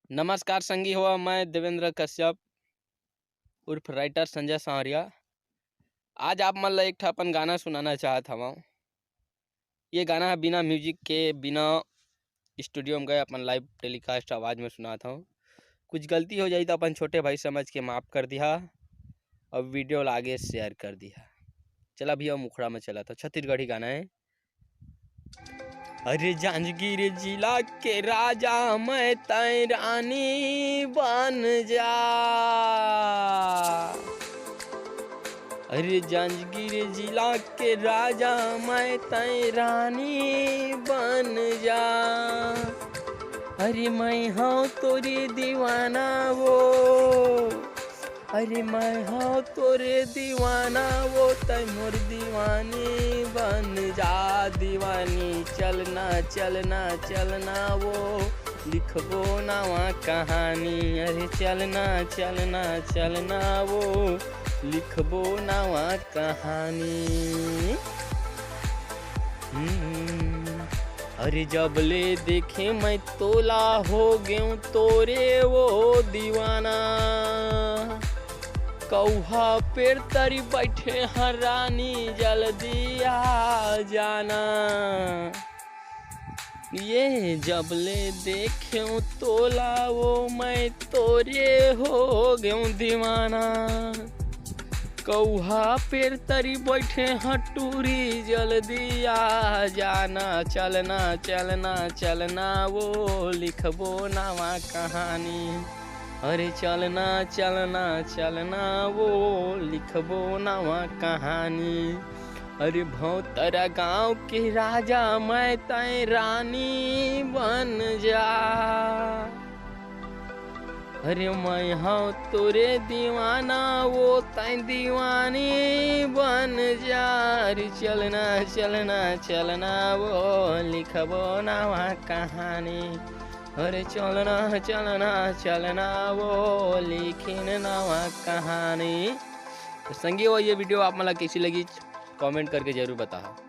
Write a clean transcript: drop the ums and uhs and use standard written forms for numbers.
नमस्कार संगी हो, मैं देवेंद्र कश्यप उर्फ राइटर संजय सांवरिया। आज आप मन ला एक ठा अपन गाना सुनाना चाहत हवं। ये गाना बिना म्यूजिक के, बिना स्टूडियो में गए अपन लाइव टेलीकास्ट आवाज़ में सुनात हूँ। कुछ गलती हो जाई तो अपन छोटे भाई समझ के माफ़ कर दिया और वीडियो ला आगे शेयर कर दिया। चला भैया मुखड़ा में चला था, छत्तीसगढ़ी गाना है। अरे जांजगीर जिला के राजा मैं तै रानी बन जा। अरे जांजगीर जिला के राजा मैं तै रानी बन जा। अरे मैं हूँ तोरी दीवाना वो, अरे मैं हूँ तोरे दीवाना वो, तै मोर दीवानी बन जा। दीवानी चलना चलना चलना वो, लिखबो नवा कहानी। अरे चलना चलना चलना वो, लिखबो नवा कहानी। अरे जब ले देखे मैं तोला हो गयूं तोरे वो दीवाना। कौहा पेड़ तरी बैठे हरानी जल्दी आ जाना। ये जब ले देखे तोला वो मैं तोरे हो गयूं दीवाना। कौहा पेड़ तरी बैठे हटूरी जल्दी आ जाना। चलना चलना चलना वो, लिखबो नवा कहानी। अरे चलना चलना चलना वो, लिखबो नवा कहानी। अरे भौतरा गाँव के राजा मैं तै रानी बन जा। अरे मैं हूँ तोरे दीवाना वो, तै दीवानी बन जा। अरे चलना चलना चलना वो, लिखबो नवा कहानी। अरे चलना चलना चलना वो, लिखिन नवा कहानी। संगी हो, ये वीडियो आप मला कैसी लगी कमेंट करके जरूर बताओ।